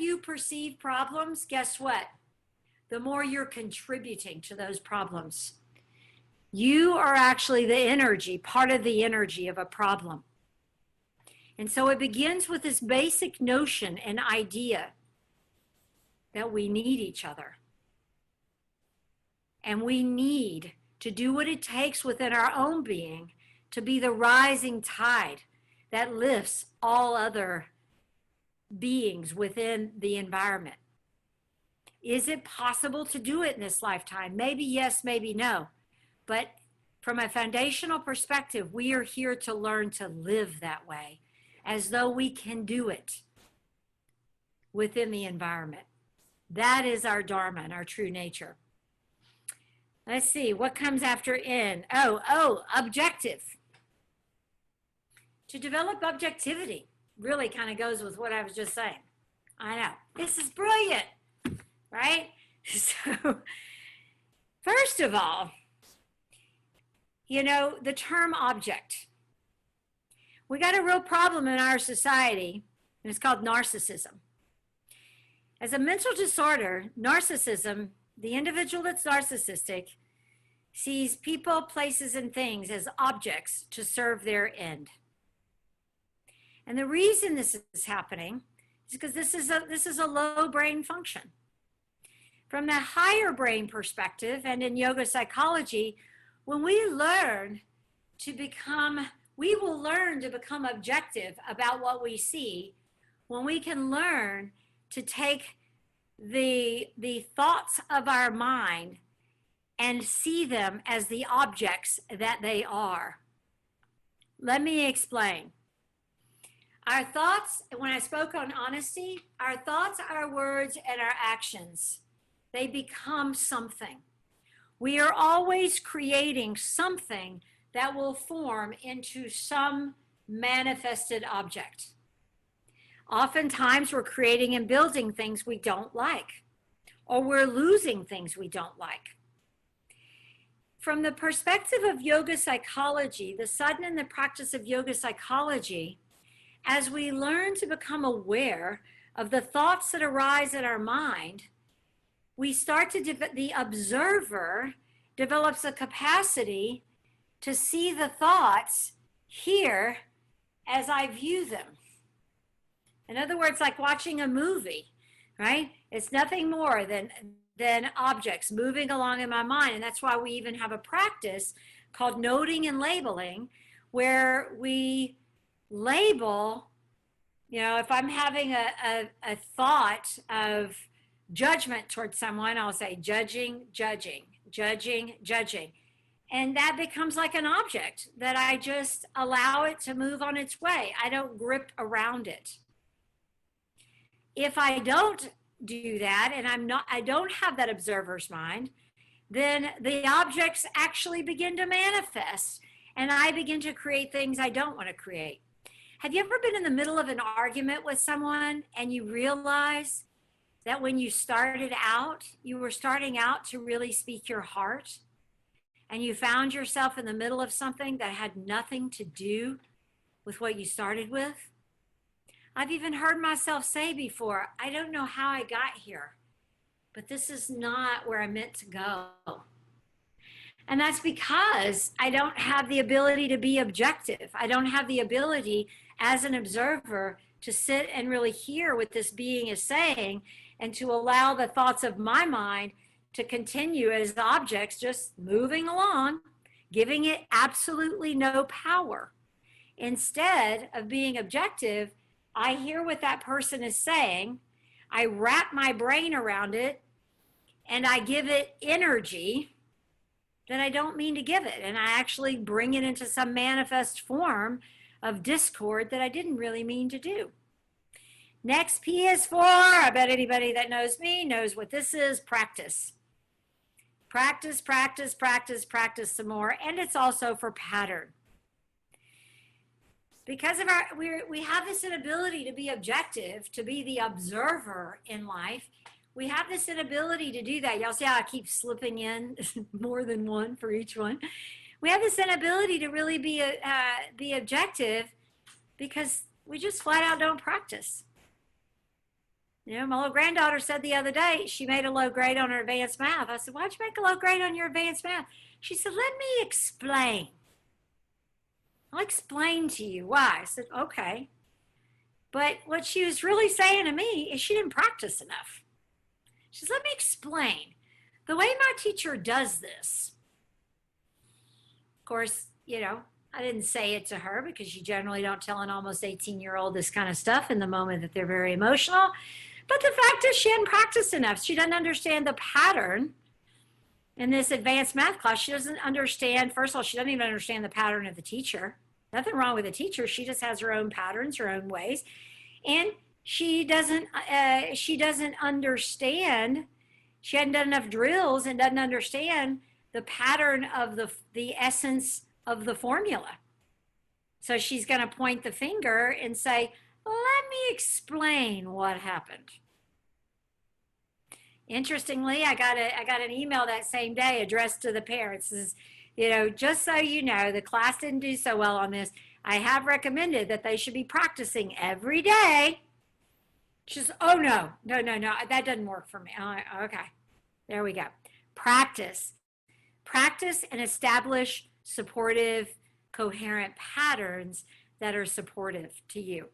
you perceive problems, guess what? The more you're contributing to those problems. You are actually the energy, part of the energy of a problem. And so it begins with this basic notion and idea that we need each other. And we need to do what it takes within our own being to be the rising tide that lifts all other beings within the environment. Is it possible to do it in this lifetime? Maybe yes, maybe no. But from a foundational perspective, we are here to learn to live that way, as though we can do it within the environment. That is our dharma and our true nature. Let's see, what comes after in? Objective. To develop objectivity really kind of goes with what I was just saying. I know, this is brilliant, right? So, first of all, you know, the term object. We got a real problem in our society, and it's called narcissism. As a mental disorder, narcissism, the individual that's narcissistic, sees people, places, and things as objects to serve their end. And the reason this is happening is because this is a low brain function. From the higher brain perspective, and in yoga psychology, when we learn to become, we will learn to become objective about what we see, when we can learn to take the thoughts of our mind and see them as the objects that they are. Let me explain. Our thoughts, when I spoke on honesty, our thoughts, our words, and our actions, they become something. We are always creating something that will form into some manifested object. Oftentimes we're creating and building things we don't like, or we're losing things we don't like. From the perspective of yoga psychology, the sadhana and the practice of yoga psychology, as we learn to become aware of the thoughts that arise in our mind, we start to, the observer develops a capacity to see the thoughts here as I view them. In other words, like watching a movie, right? It's nothing more than objects moving along in my mind. And that's why we even have a practice called noting and labeling, where we label, you know, if I'm having a thought of judgment towards someone, I'll say judging, judging, judging, judging. And that becomes like an object that I just allow it to move on its way. I don't grip around it. If I don't do that, and I don't have that observer's mind, then the objects actually begin to manifest, and I begin to create things I don't want to create. Have you ever been in the middle of an argument with someone and you realize that when you started out, you were starting out to really speak your heart, and you found yourself in the middle of something that had nothing to do with what you started with? I've even heard myself say before, I don't know how I got here, but this is not where I meant to go. And that's because I don't have the ability to be objective. I don't have the ability as an observer to sit and really hear what this being is saying, and to allow the thoughts of my mind to continue as objects just moving along, giving it absolutely no power. Instead of being objective, I hear what that person is saying, I wrap my brain around it, and I give it energy that I don't mean to give it. And I actually bring it into some manifest form of discord that I didn't really mean to do. Next, P is for, I bet anybody that knows me knows what this is, practice. Practice, practice, practice, practice some more. And it's also for pattern. Because of we have this inability to be objective, to be the observer in life. We have this inability to do that. Y'all see how I keep slipping in more than one for each one. We have this inability to really be objective because we just flat out don't practice. My little granddaughter said the other day she made a low grade on her advanced math. I said, why'd you make a low grade on your advanced math? She said, let me explain. I'll explain to you why. I said, okay. But what she was really saying to me is she didn't practice enough. She said, let me explain. The way my teacher does this, of course, I didn't say it to her because you generally don't tell an almost 18-year-old this kind of stuff in the moment that they're very emotional. But the fact is she hadn't practiced enough. She doesn't understand the pattern in this advanced math class. She doesn't understand, first of all, she doesn't even understand the pattern of the teacher. Nothing wrong with the teacher. She just has her own patterns, her own ways. And she doesn't understand, she hadn't done enough drills and doesn't understand the pattern of the essence of the formula. So she's going to point the finger and say, let me explain what happened. Interestingly, I got an email that same day addressed to the parents. This is, just so you know, the class didn't do so well on this. I have recommended that they should be practicing every day. She says, oh, no, that doesn't work for me. Okay, there we go. Practice and establish supportive, coherent patterns that are supportive to you.